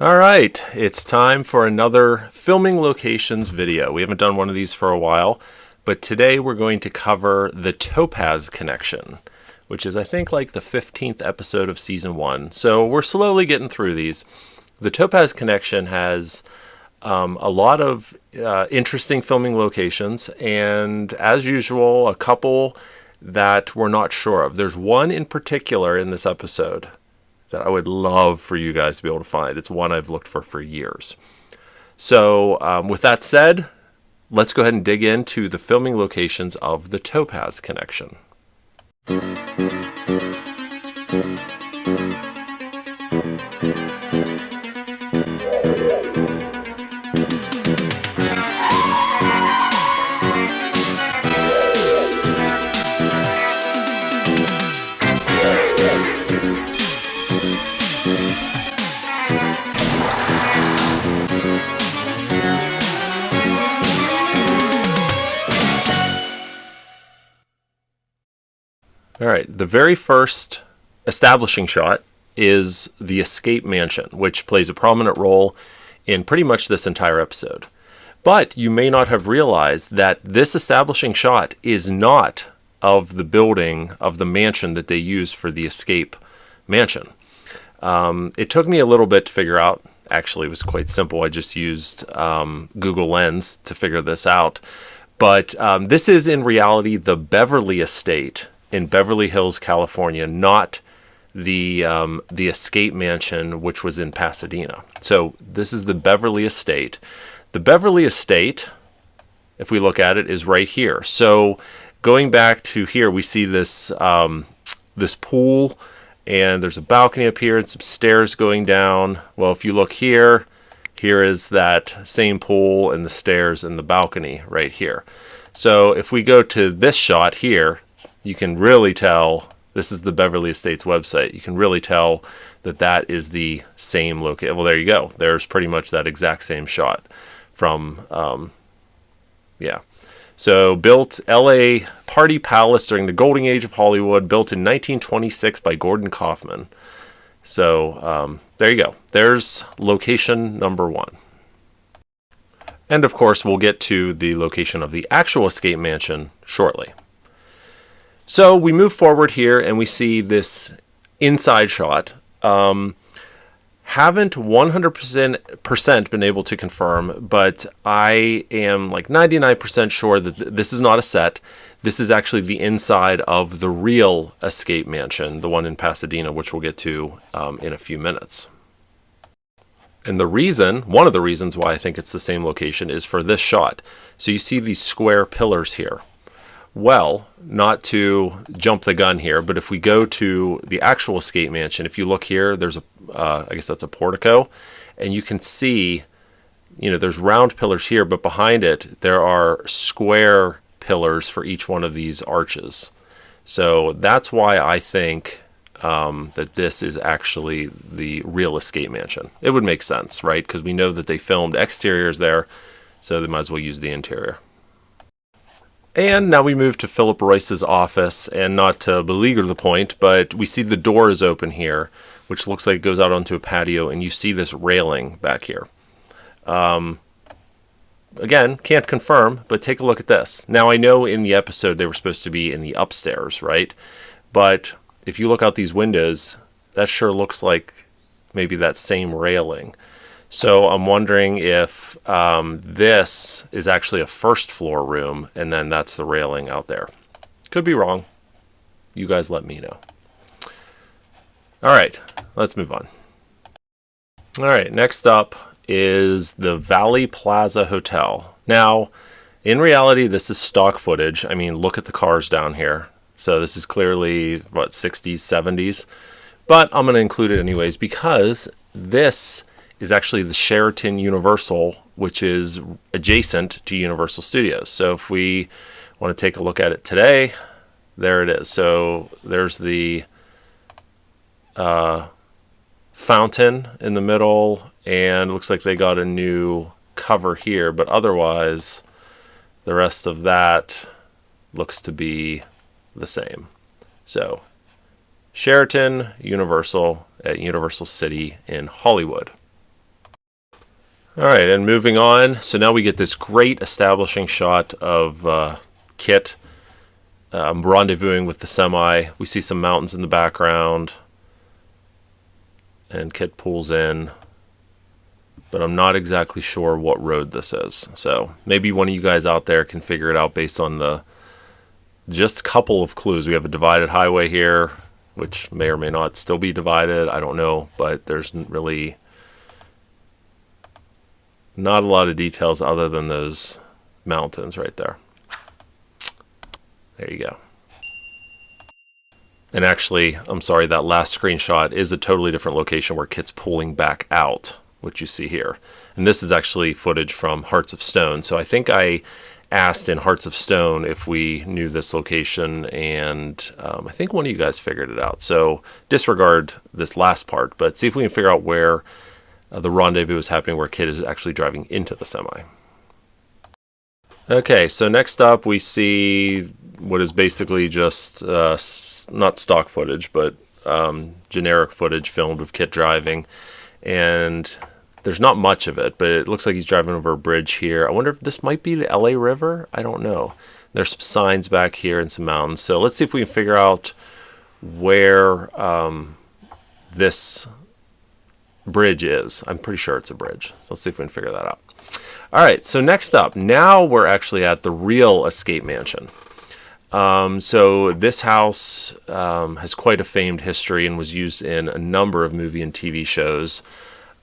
All right, it's time for another filming locations video. We haven't done one of these for a while, but today we're going to cover the Topaz connection, which is I think like the 15th episode of season 1. So we're slowly getting through these. The Topaz connection has a lot of interesting filming locations, and as usual, a couple that we're not sure of. There's one in particular in this episode that I would love for you guys to be able to find. It's one I've looked for years. So with that said, let's go ahead and dig into the filming locations of the Topaz connection. All right, the very first establishing shot is the escape mansion, which plays a prominent role in pretty much this entire episode. But you may not have realized that this establishing shot is not of the building of the mansion that they used for the escape mansion. It took me a little bit to figure out. Actually, it was quite simple. I just used Google Lens to figure this out. But this is in reality the Beverly Estate in Beverly Hills, California, not the escape mansion, which was in Pasadena. So this is the Beverly Estate. The Beverly Estate, if we look at it, is right here. So going back to here, we see this this pool, and there's a balcony up here and some stairs going down. Well, if you look here, here is that same pool and the stairs and the balcony right here. So if we go to this shot here, you can really tell, this is the Beverly Estates website, you can really tell that that is the same location. Well, there you go. There's pretty much that exact same shot from, yeah. So built LA Party Palace during the golden age of Hollywood, built in 1926 by Gordon Kaufman. So there you go. There's location number 1. And of course, we'll get to the location of the actual escape mansion shortly. So we move forward here and we see this inside shot. Haven't 100% been able to confirm, but I am like 99% sure that this is not a set. This is actually the inside of the real escape mansion, the one in Pasadena, which we'll get to in a few minutes. And the reason, one of the reasons why I think it's the same location is for this shot. So you see these square pillars here. Well, not to jump the gun here, but if we go to the actual escape mansion, if you look here, there's a, I guess that's a portico, and you can see, there's round pillars here, but behind it, there are square pillars for each one of these arches. So that's why I think that this is actually the real escape mansion. It would make sense, right? Because we know that they filmed exteriors there, so they might as well use the interior. And now we move to Philip Royce's office, and not to beleaguer the point, but we see the door is open here, which looks like it goes out onto a patio, and you see this railing back here. Again, can't confirm, but take a look at this. Now I know in the episode they were supposed to be in the upstairs, right? But if you look out these windows, that sure looks like maybe that same railing. So I'm wondering if this is actually a first floor room, and then that's the railing out there. Could be wrong. You guys let me know. All right, let's move on. All right, next up is the Valley Plaza Hotel. Now, in reality, this is stock footage. I mean, look at the cars down here. So this is clearly, what, 60s, 70s? But I'm going to include it anyways because this is actually the Sheraton Universal, which is adjacent to Universal Studios. So if we want to take a look at it today, there it is. So there's the fountain in the middle, and looks like they got a new cover here, but otherwise the rest of that looks to be the same. So Sheraton Universal at Universal City in Hollywood. All right, and moving on. So now we get this great establishing shot of KITT rendezvousing with the semi. We see some mountains in the background, and KITT pulls in, but I'm not exactly sure what road this is. So maybe one of you guys out there can figure it out based on the just a couple of clues. We have a divided highway here, which may or may not still be divided. I don't know, but there's really not a lot of details other than those mountains right there. There you go. And actually, I'm sorry, that last screenshot is a totally different location where KITT's pulling back out, which you see here. And this is actually footage from Hearts of Stone. So I think I asked in Hearts of Stone if we knew this location, and I think one of you guys figured it out. So disregard this last part, but see if we can figure out where the rendezvous is happening, where KITT is actually driving into the semi. Okay, so next up we see what is basically just not stock footage, but generic footage filmed of KITT driving. And there's not much of it, but it looks like he's driving over a bridge here. I wonder if this might be the LA River. I don't know. There's some signs back here and some mountains. So let's see if we can figure out where this bridge is. I'm pretty sure it's a bridge. So let's see if we can figure that out. All right, so next up, now we're actually at the real escape mansion. So this house has quite a famed history and was used in a number of movie and TV shows.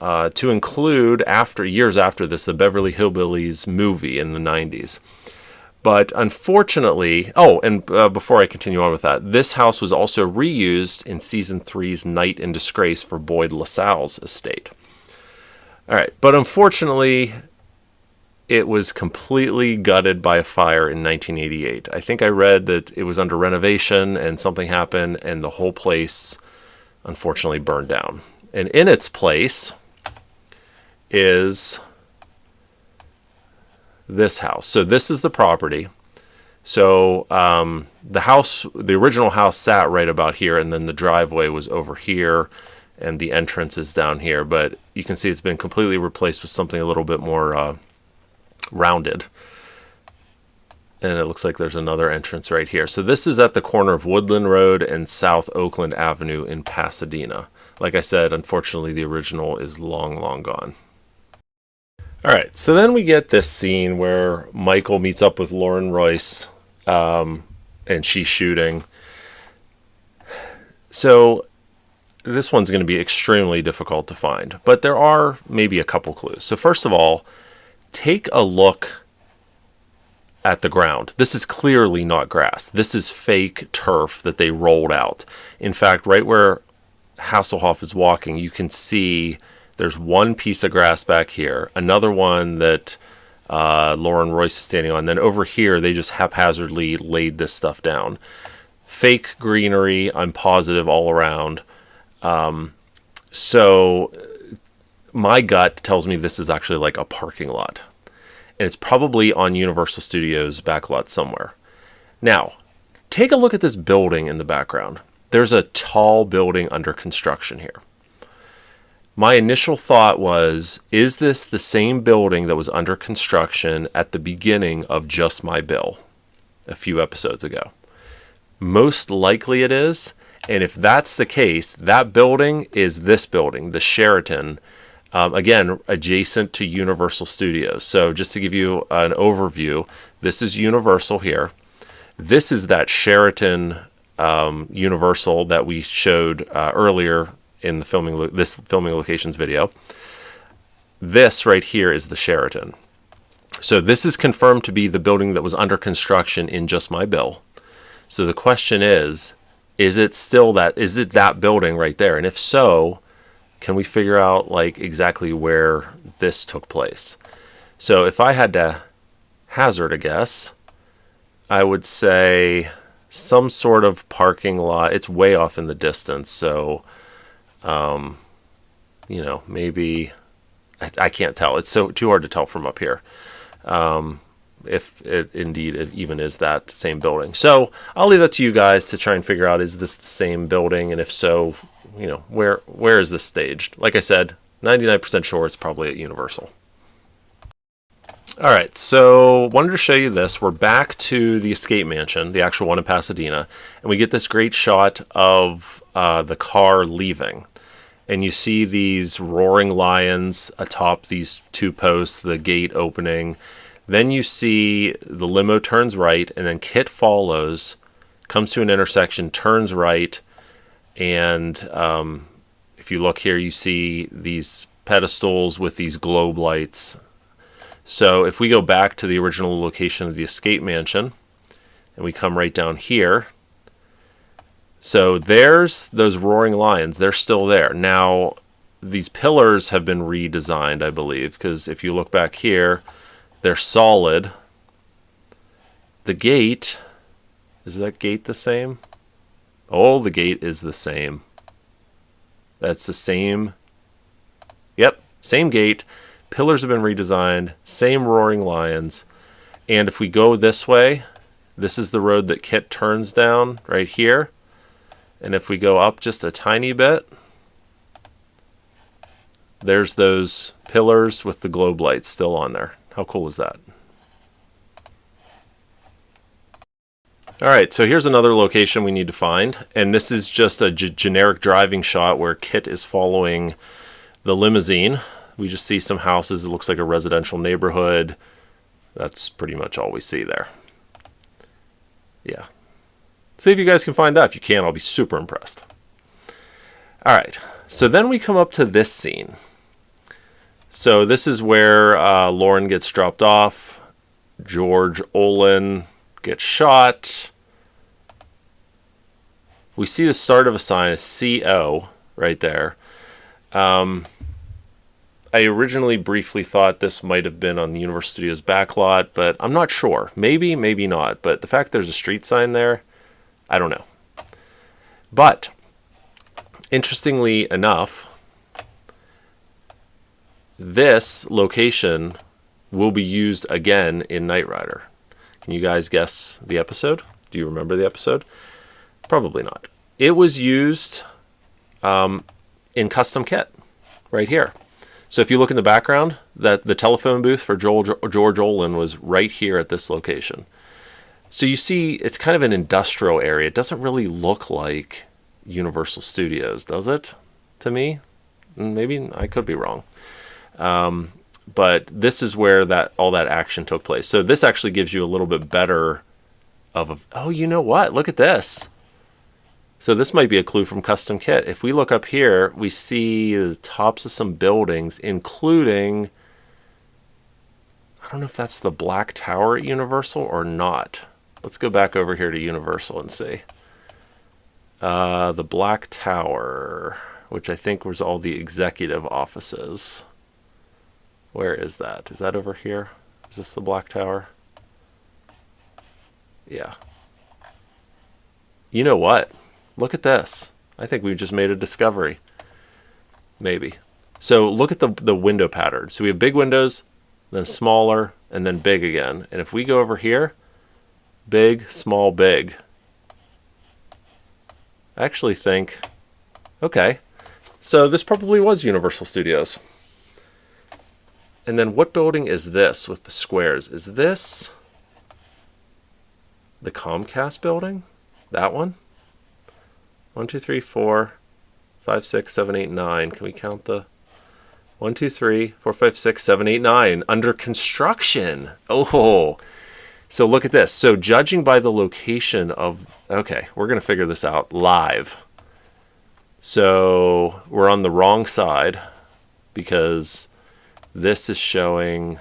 To include, years after this, the Beverly Hillbillies movie in the 90s. But unfortunately, before I continue on with that, this house was also reused in Season 3's Night in Disgrace for Boyd LaSalle's estate. All right, but unfortunately, it was completely gutted by a fire in 1988. I think I read that it was under renovation and something happened and the whole place unfortunately burned down. And in its place is this house. So this is the property. So the original house sat right about here, and then the driveway was over here, and the entrance is down here. But you can see it's been completely replaced with something a little bit more rounded. And it looks like there's another entrance right here. So this is at the corner of Woodland Road and South Oakland Avenue in Pasadena. Like I said, unfortunately, the original is long, long gone. All right, so then we get this scene where Michael meets up with Lauren Royce, and she's shooting. So this one's going to be extremely difficult to find, but there are maybe a couple clues. So first of all, take a look at the ground. This is clearly not grass. This is fake turf that they rolled out. In fact, right where Hasselhoff is walking, you can see there's one piece of grass back here, another one that Lauren Royce is standing on. Then over here, they just haphazardly laid this stuff down. Fake greenery, I'm positive, all around. So my gut tells me this is actually like a parking lot. And it's probably on Universal Studios backlot somewhere. Now, take a look at this building in the background. There's a tall building under construction here. My initial thought was, is this the same building that was under construction at the beginning of Just My Bill a few episodes ago? Most likely it is. And if that's the case, that building is this building, the Sheraton, again, adjacent to Universal Studios. So just to give you an overview, this is Universal here. This is that Sheraton Universal that we showed earlier in the filming locations video. This right here is the Sheraton. So this is confirmed to be the building that was under construction in Just My Bill. So the question is it still that? Is it that building right there? And if so, can we figure out like exactly where this took place? So if I had to hazard a guess, I would say some sort of parking lot. It's way off in the distance, so maybe I can't tell. It's so too hard to tell from up here. If it indeed it even is that same building. So I'll leave that to you guys to try and figure out, is this the same building? And if so, where is this staged? Like I said, 99% sure it's probably at Universal. All right, so wanted to show you this. We're back to the escape mansion, the actual one in Pasadena, and we get this great shot of the car leaving. And you see these roaring lions atop these two posts, the gate opening. Then you see the limo turns right, and then Kit follows, comes to an intersection, turns right, and if you look here, you see these pedestals with these globe lights. So if we go back to the original location of the escape mansion, and we come right down here, so there's those roaring lions. They're still there. Now, these pillars have been redesigned, I believe, because if you look back here, they're solid. The gate, is that gate the same? Oh, the gate is the same. That's the same. Yep, same gate. Pillars have been redesigned. Same roaring lions. And if we go this way, this is the road that Kit turns down right here. And if we go up just a tiny bit, there's those pillars with the globe lights still on there. How cool is that? All right, so here's another location we need to find. And this is just a generic driving shot where Kit is following the limousine. We just see some houses. It looks like a residential neighborhood. That's pretty much all we see there. Yeah. See if you guys can find that. If you can, I'll be super impressed. All right. So then we come up to this scene. So this is where Lauren gets dropped off. George Olin gets shot. We see the start of a sign, a CO, right there. I originally briefly thought this might have been on the Universal Studios backlot, but I'm not sure. Maybe, maybe not. But the fact there's a street sign there, I don't know. But, interestingly enough, this location will be used again in Knight Rider. Can you guys guess the episode? Do you remember the episode? Probably not. It was used in Custom Kit, right here. So if you look in the background, that the telephone booth for George Olin was right here at this location. So you see, it's kind of an industrial area. It doesn't really look like Universal Studios, does it? To me, maybe I could be wrong. But this is where all that action took place. So this actually gives you a little bit better of a. Oh, you know what? Look at this. So this might be a clue from Custom Kit. If we look up here, we see the tops of some buildings, including. I don't know if that's the Black Tower at Universal or not. Let's go back over here to Universal and see. The Black Tower, which I think was all the executive offices. Where is that? Is that over here? Is this the Black Tower? Yeah. You know what? Look at this. I think we've just made a discovery. Maybe. So look at the window pattern. So we have big windows, then smaller, and then big again. And if we go over here, big, small, big. I actually think, okay, so this probably was Universal Studios. And then what building is this with the squares? Is this the Comcast building? That one? 1, 2, 3, 4, 5, 6, 7, 8, 9. Can we count the 1, 2, 3, 4, 5, 6, 7, 8, 9 under construction? Oh, so look at this. So judging by the location of, okay, we're going to figure this out live. So we're on the wrong side because this is showing,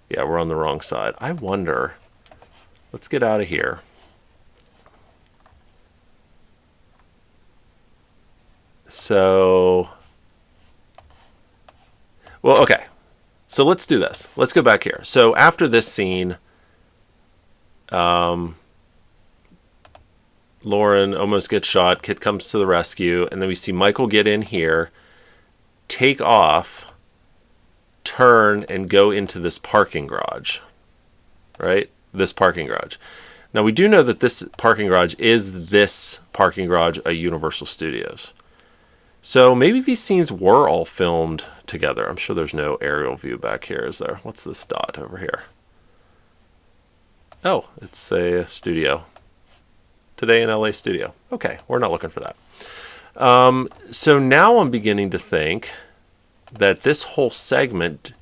yeah, we're on the wrong side. I wonder, let's get out of here. So, well, okay. So let's do this. Let's go back here. So after this scene, Lauren almost gets shot. Kit comes to the rescue. And then we see Michael get in here, take off, turn, and go into this parking garage. Right? This parking garage. Now, we do know that this parking garage is this parking garage at Universal Studios. So maybe these scenes were all filmed together. I'm sure there's no aerial view back here, is there? What's this dot over here? Oh, it's a studio. Today in LA studio. Okay, we're not looking for that. So now I'm beginning to think that this whole segment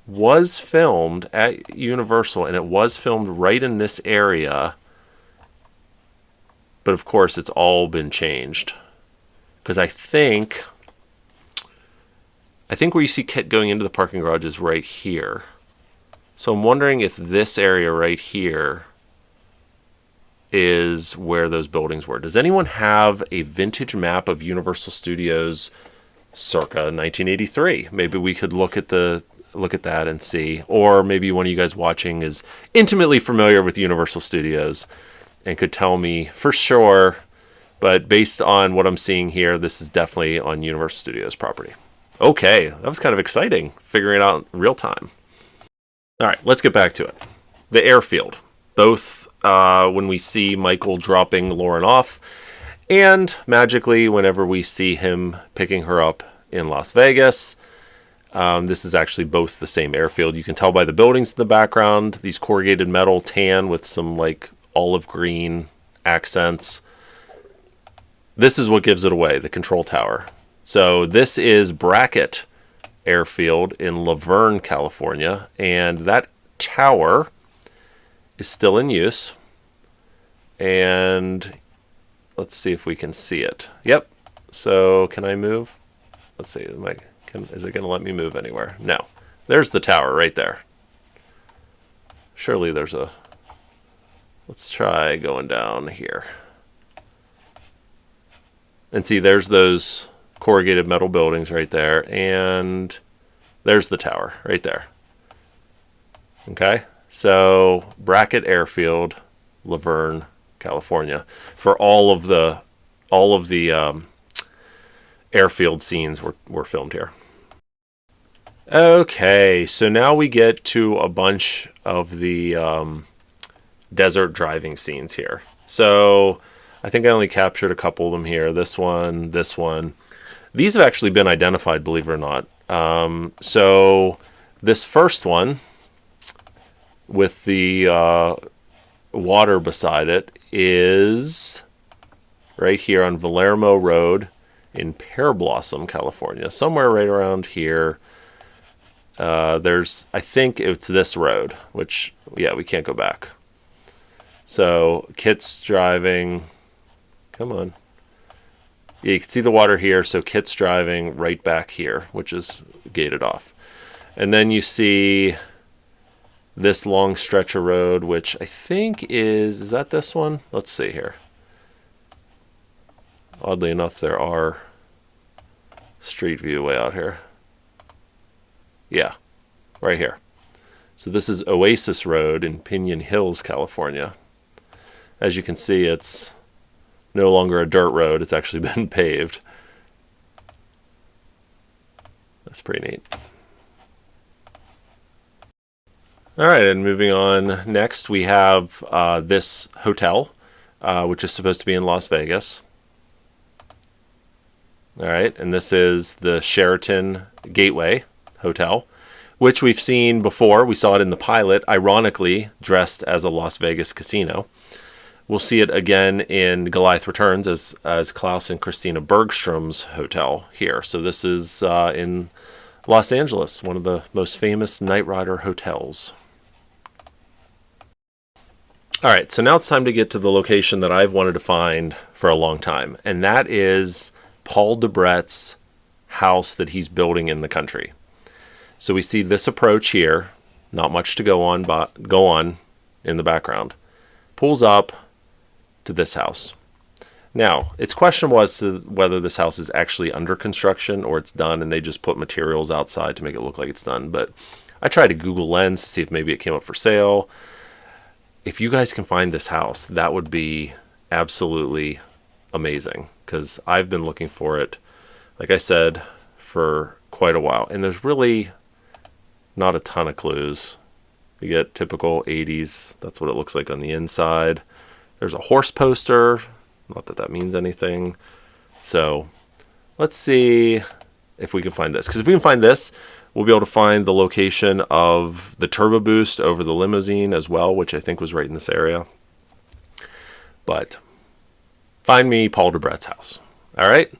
was filmed at Universal, and it was filmed right in this area. But of course, it's all been changed. Because I think where you see KITT going into the parking garage is right here. So I'm wondering if this area right here is where those buildings were. Does anyone have a vintage map of Universal Studios circa 1983? Maybe we could look at that and see. Or maybe one of you guys watching is intimately familiar with Universal Studios and could tell me for sure. But based on what I'm seeing here, this is definitely on Universal Studios property. Okay, that was kind of exciting, figuring it out in real time. All right, let's get back to it. The airfield. Both when we see Michael dropping Lauren off, and magically whenever we see him picking her up in Las Vegas. This is actually both the same airfield. You can tell by the buildings in the background, these corrugated metal tan with some like olive green accents. This is what gives it away, the control tower. So this is Brackett Airfield in Laverne, California, and that tower is still in use. And let's see if we can see it. Yep. So can I move? Let's see. Is it going to let me move anywhere? No. There's the tower right there. Surely there's a... Let's try going down here. And see, there's those corrugated metal buildings right there. And there's the tower right there. Okay? So, Brackett Airfield, Laverne, California. For all of the airfield scenes were filmed here. Okay, so now we get to a bunch of the desert driving scenes here. So I think I only captured a couple of them here. This one, this one. These have actually been identified, believe it or not. So this first one with the water beside it is right here on Valermo Road in Pear Blossom, California. Somewhere right around here. I think it's this road, which, yeah, we can't go back. So KITT's driving. Come on. Yeah, you can see the water here. So KITT's driving right back here, which is gated off. And then you see this long stretch of road, which I think is that this one? Let's see here. Oddly enough, there are street view way out here. Yeah, right here. So this is Oasis Road in Pinon Hills, California. As you can see, it's no longer a dirt road. It's actually been paved. That's pretty neat. All right, and moving on. Next, we have this hotel, which is supposed to be in Las Vegas. All right, and this is the Sheraton Gateway Hotel, which we've seen before. We saw it in the pilot, ironically dressed as a Las Vegas casino. We'll see it again in Goliath Returns as Klaus and Christina Bergstrom's hotel here. So this is in Los Angeles, one of the most famous Knight Rider hotels. All right, so now it's time to get to the location that I've wanted to find for a long time, and that is Paul Debrett's house that he's building in the country. So we see this approach here, not much to go on in the background. Pulls up to this house. Now, it's questionable as to whether this house is actually under construction or it's done and they just put materials outside to make it look like it's done. But I tried to Google Lens to see if maybe it came up for sale. If you guys can find this house, that would be absolutely amazing, because I've been looking for it, like I said, for quite a while. And there's really not a ton of clues. You get typical 80s. That's what it looks like on the inside. There's a horse poster. Not that that means anything. So let's see if we can find this. Because if we can find this, we'll be able to find the location of the turbo boost over the limousine as well, which I think was right in this area. But find me Paul Debrett's house. All right.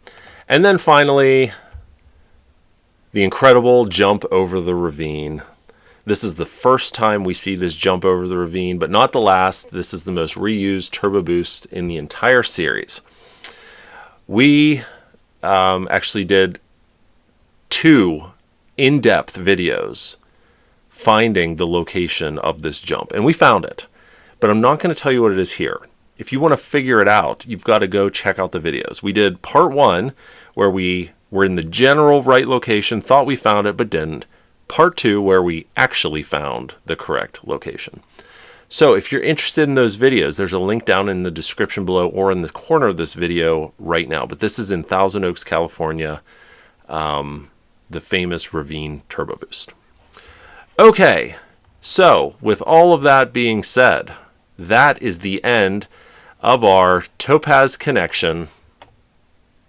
And then finally, the incredible jump over the ravine. This is the first time we see this jump over the ravine, but not the last. This is the most reused turbo boost in the entire series. We actually did 2 in-depth videos finding the location of this jump, and we found it, but I'm not going to tell you what it is here. If you want to figure it out, you've got to go check out the videos. We did part 1 where we were in the general right location, thought we found it but didn't. Part 2 where we actually found the correct location. So if you're interested in those videos, there's a link down in the description below or in the corner of this video right now. But this is in Thousand Oaks, California, the famous Ravine Turbo Boost. Okay, so with all of that being said, that is the end of our Topaz Connection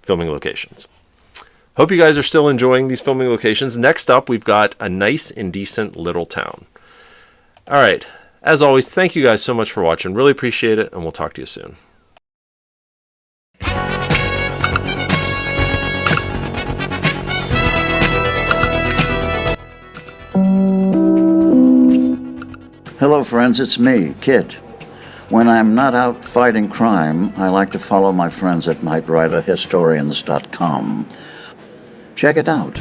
filming locations. Hope you guys are still enjoying these filming locations. Next up, we've got a nice and decent little town. All right, as always, thank you guys so much for watching. Really appreciate it, and we'll talk to you soon. Hello friends, it's me, Kit. When I'm not out fighting crime, I like to follow my friends at knightriderhistorians.com. Check it out.